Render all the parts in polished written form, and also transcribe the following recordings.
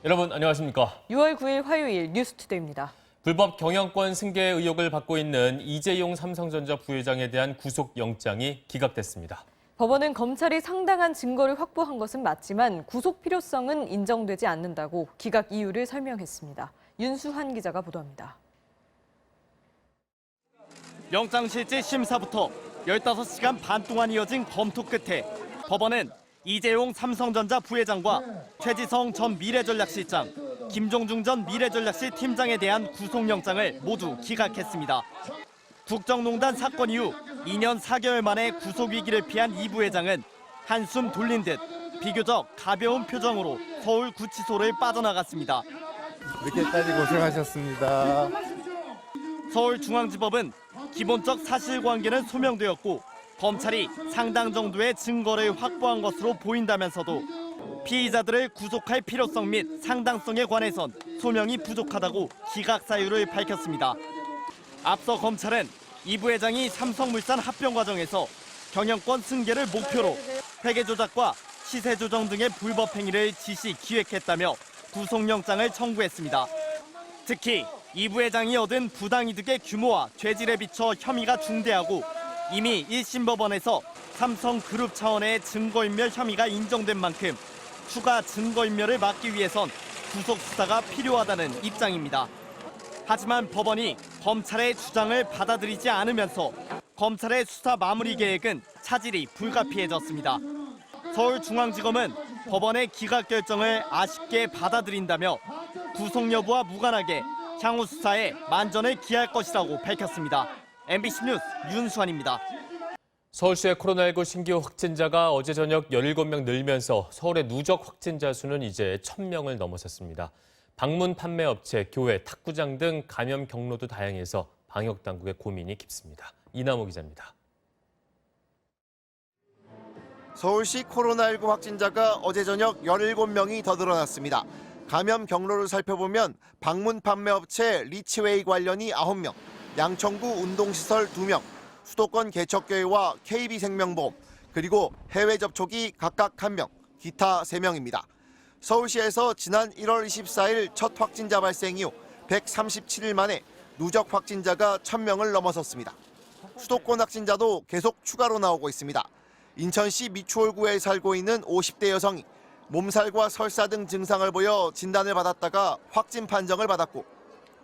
여러분 안녕하십니까? 6월 9일 화요일 뉴스투데이입니다. 불법 경영권 승계 의혹을 받고 있는 이재용 삼성전자 부회장에 대한 구속영장이 기각됐습니다. 법원은 검찰이 상당한 증거를 확보한 것은 맞지만 구속 필요성은 인정되지 않는다고 기각 이유를 설명했습니다. 윤수환 기자가 보도합니다. 영장실질 심사부터 15시간 반 동안 이어진 검토 끝에 법원은 이재용 삼성전자 부회장과 최지성 전 미래전략실장, 김종중 전 미래전략실 팀장에 대한 구속영장을 모두 기각했습니다. 국정농단 사건 이후 2년 4개월 만에 구속위기를 피한 이 부회장은 한숨 돌린 듯 비교적 가벼운 표정으로 서울구치소를 빠져나갔습니다. 늦게까지 고생하셨습니다. 서울중앙지법은 기본적 사실관계는 소명되었고 검찰이 상당 정도의 증거를 확보한 것으로 보인다면서도 피의자들을 구속할 필요성 및 상당성에 관해선 소명이 부족하다고 기각 사유를 밝혔습니다. 앞서 검찰은 이 부회장이 삼성물산 합병 과정에서 경영권 승계를 목표로 회계 조작과 시세 조정 등의 불법 행위를 지시 기획했다며 구속영장을 청구했습니다. 특히 이 부회장이 얻은 부당이득의 규모와 죄질에 비춰 혐의가 중대하고 이미 1심 법원에서 삼성그룹 차원의 증거인멸 혐의가 인정된 만큼 추가 증거인멸을 막기 위해선 구속 수사가 필요하다는 입장입니다. 하지만 법원이 검찰의 주장을 받아들이지 않으면서 검찰의 수사 마무리 계획은 차질이 불가피해졌습니다. 서울중앙지검은 법원의 기각 결정을 아쉽게 받아들인다며 구속 여부와 무관하게 향후 수사에 만전을 기할 것이라고 밝혔습니다. MBC 뉴스 윤수환입니다. 서울시의 코로나19 신규 확진자가 어제 저녁 17명 늘면서 서울의 누적 확진자 수는 이제 1,000명을 넘어섰습니다. 방문 판매 업체, 교회, 탁구장 등 감염 경로도 다양해서 방역 당국의 고민이 깊습니다. 이남호 기자입니다. 서울시 코로나19 확진자가 어제 저녁 17명이 더 늘어났습니다. 감염 경로를 살펴보면 방문 판매 업체 리치웨이 관련이 9명, 양천구 운동시설 2명, 수도권 개척교회와 KB생명보험, 그리고 해외 접촉이 각각 1명, 기타 3명입니다. 서울시에서 지난 1월 24일 첫 확진자 발생 이후 137일 만에 누적 확진자가 1,000명을 넘어섰습니다. 수도권 확진자도 계속 추가로 나오고 있습니다. 인천시 미추홀구에 살고 있는 50대 여성이 몸살과 설사 등 증상을 보여 진단을 받았다가 확진 판정을 받았고,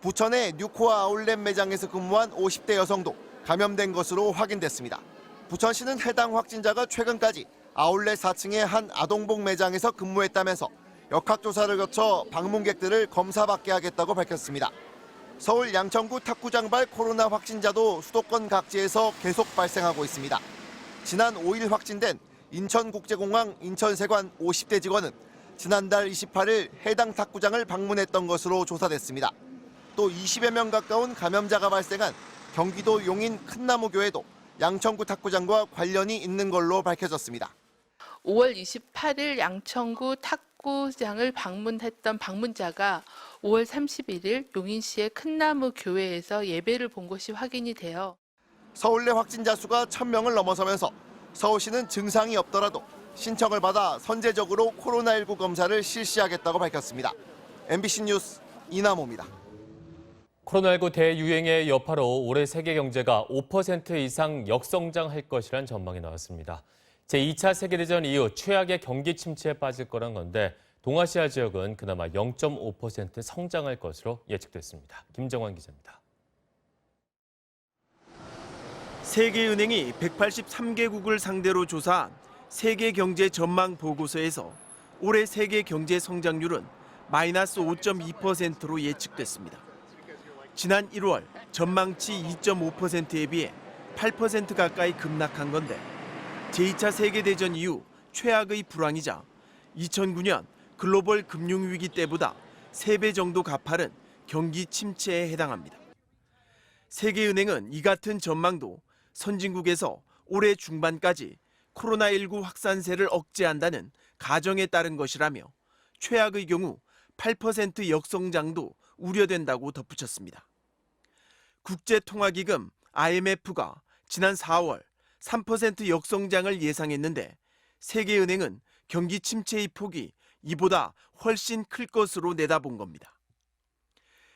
부천의 뉴코아 아울렛 매장에서 근무한 50대 여성도 감염된 것으로 확인됐습니다. 부천시는 해당 확진자가 최근까지 아울렛 4층의 한 아동복 매장에서 근무했다면서 역학조사를 거쳐 방문객들을 검사받게 하겠다고 밝혔습니다. 서울 양천구 탁구장발 코로나 확진자도 수도권 각지에서 계속 발생하고 있습니다. 지난 5일 확진된 인천국제공항 인천세관 50대 직원은 지난달 28일 해당 탁구장을 방문했던 것으로 조사됐습니다. 또 20여 명 가까운 감염자가 발생한 경기도 용인 큰나무교회도 양천구 탁구장과 관련이 있는 걸로 밝혀졌습니다. 5월 28일 양천구 탁구장을 방문했던 방문자가 5월 31일 용인시의 큰나무 교회에서 예배를 본 것이 확인이 돼요. 서울 내 확진자 수가 1,000명을 넘어서면서 서울시는 증상이 없더라도 신청을 받아 선제적으로 코로나19 검사를 실시하겠다고 밝혔습니다. MBC 뉴스 이남호입니다. 코로나19 대유행의 여파로 올해 세계 경제가 5% 이상 역성장할 것이란 전망이 나왔습니다. 제2차 세계대전 이후 최악의 경기 침체에 빠질 거란 건데 동아시아 지역은 그나마 0.5% 성장할 것으로 예측됐습니다. 김정환 기자입니다. 세계은행이 183개국을 상대로 조사한 세계 경제 전망 보고서에서 올해 세계 경제 성장률은 마이너스 5.2%로 예측됐습니다. 지난 1월 전망치 2.5%에 비해 8% 가까이 급락한 건데 제2차 세계대전 이후 최악의 불황이자 2009년 글로벌 금융위기 때보다 3배 정도 가파른 경기 침체에 해당합니다. 세계은행은 이 같은 전망도 선진국에서 올해 중반까지 코로나19 확산세를 억제한다는 가정에 따른 것이라며 최악의 경우 8% 역성장도 우려된다고 덧붙였습니다. 국제통화기금 IMF가 지난 4월 3% 역성장을 예상했는데 세계은행은 경기 침체의 폭이 이보다 훨씬 클 것으로 내다본 겁니다.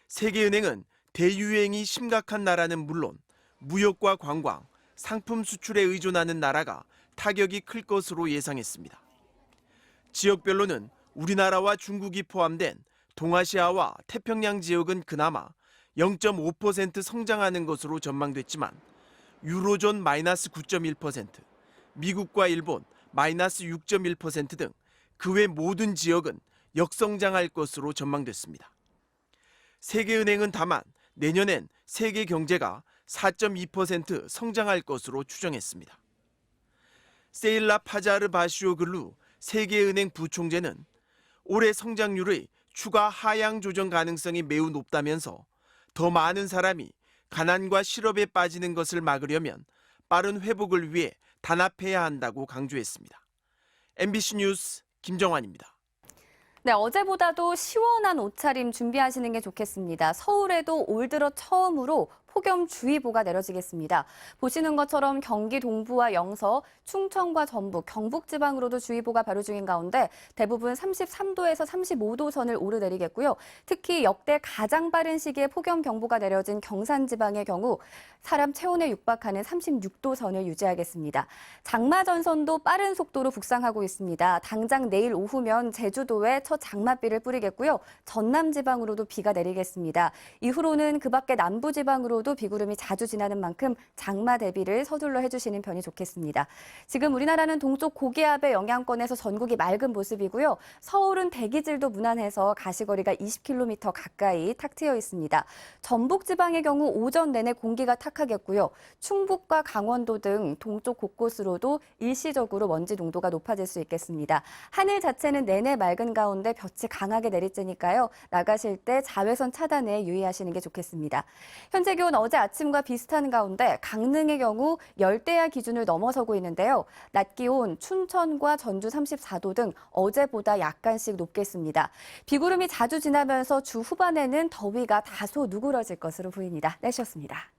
세계은행은 대유행이 심각한 나라는 물론 무역과 관광, 상품 수출에 의존하는 나라가 타격이 클 것으로 예상했습니다. 지역별로는 우리나라와 중국이 포함된 동아시아와 태평양 지역은 그나마 0.5% 성장하는 것으로 전망됐지만 유로존 마이너스 9.1%, 미국과 일본 마이너스 6.1% 등 그 외 모든 지역은 역성장할 것으로 전망됐습니다. 세계은행은 다만 내년엔 세계 경제가 4.2% 성장할 것으로 추정했습니다. 세일라 파자르 바시오글루 세계은행 부총재는 올해 성장률의 추가 하향 조정 가능성이 매우 높다면서 더 많은 사람이 가난과 실업에 빠지는 것을 막으려면 빠른 회복을 위해 단합해야 한다고 강조했습니다. MBC 뉴스 김정환입니다. 네, 어제보다도 시원한 옷차림 준비하시는 게 좋겠습니다. 서울에도 올 들어 처음으로 폭염주의보가 내려지겠습니다. 보시는 것처럼 경기 동부와 영서, 충청과 전북, 경북지방으로도 주의보가 발효 중인 가운데 대부분 33도에서 35도 선을 오르내리겠고요. 특히 역대 가장 빠른 시기에 폭염경보가 내려진 경산지방의 경우 사람 체온에 육박하는 36도 선을 유지하겠습니다. 장마전선도 빠른 속도로 북상하고 있습니다. 당장 내일 오후면 제주도에 첫 장맛비를 뿌리겠고요. 전남지방으로도 비가 내리겠습니다. 이후로는 그 밖에 남부지방으로 도 비구름이 자주 지나는 만큼 장마 대비를 서둘러 해주시는 편이 좋겠습니다. 지금 우리나라는 동쪽 고기압의 영향권에서 전국이 맑은 모습이고요. 서울은 대기질도 무난해서 가시거리가 20km 가까이 탁 트여 있습니다. 전북 지방의 경우 오전 내내 공기가 탁하겠고요. 충북과 강원도 등 동쪽 곳곳으로도 일시적으로 먼지 농도가 높아질 수 있겠습니다. 하늘 자체는 내내 맑은 가운데 볕이 강하게 내리쬐니까요. 나가실 때 자외선 차단에 유의하시는 게 좋겠습니다. 현재 기온 어제 아침과 비슷한 가운데 강릉의 경우 열대야 기준을 넘어서고 있는데요. 낮 기온 춘천과 전주 34도 등 어제보다 약간씩 높겠습니다. 비구름이 자주 지나면서 주 후반에는 더위가 다소 누그러질 것으로 보입니다. 날씨였습니다.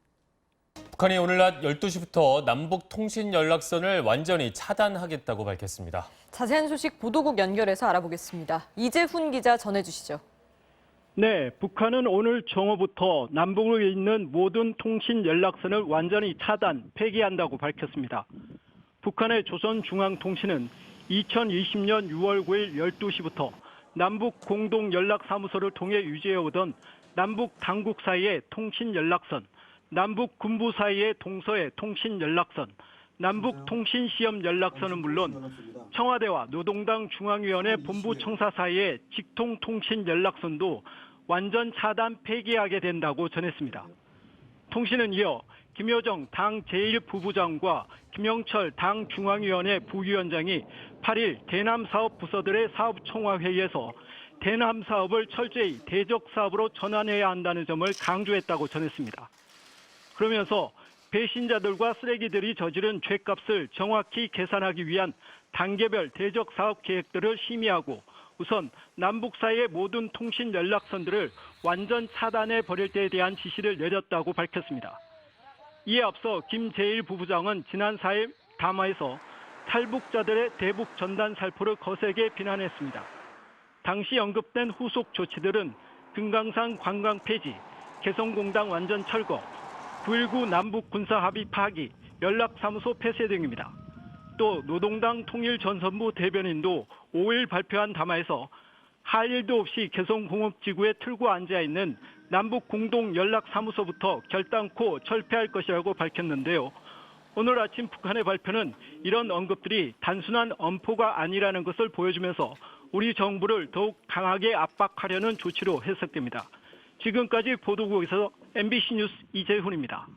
북한이 오늘 낮 12시부터 남북 통신 연락선을 완전히 차단하겠다고 밝혔습니다. 자세한 소식 보도국 연결해서 알아보겠습니다. 이재훈 기자 전해주시죠. 네, 북한은 오늘 정오부터 남북으로 있는 모든 통신 연락선을 완전히 차단, 폐기한다고 밝혔습니다. 북한의 조선중앙통신은 2020년 6월 9일 12시부터 남북 공동연락사무소를 통해 유지해오던 남북 당국 사이의 통신 연락선, 남북 군부 사이의 동서의 통신 연락선, 남북 통신 시험 연락선은 물론 청와대와 노동당 중앙위원회 본부청사 사이의 직통 통신 연락선도 완전 차단 폐기하게 된다고 전했습니다. 통신은 이어 김여정 당 제1부부장과 김영철 당 중앙위원회 부위원장이 8일 대남 사업 부서들의 사업총화회의에서 대남 사업을 철저히 대적 사업으로 전환해야 한다는 점을 강조했다고 전했습니다. 그러면서 배신자들과 쓰레기들이 저지른 죄값을 정확히 계산하기 위한 단계별 대적 사업 계획들을 심의하고 우선 남북 사이의 모든 통신 연락선들을 완전 차단해 버릴 때에 대한 지시를 내렸다고 밝혔습니다. 이에 앞서 김 제1부부장은 지난 4일 담화에서 탈북자들의 대북 전단 살포를 거세게 비난했습니다. 당시 언급된 후속 조치들은 금강산 관광 폐지, 개성공단 완전 철거, 9.19 남북 군사합의 파기, 연락사무소 폐쇄 등입니다. 또 노동당 통일전선부 대변인도 5일 발표한 담화에서 할 일도 없이 개성공업지구에 틀고 앉아있는 남북 공동연락사무소부터 결단코 철폐할 것이라고 밝혔는데요. 오늘 아침 북한의 발표는 이런 언급들이 단순한 엄포가 아니라는 것을 보여주면서 우리 정부를 더욱 강하게 압박하려는 조치로 해석됩니다. 지금까지 보도국에서 MBC 뉴스 이재훈입니다.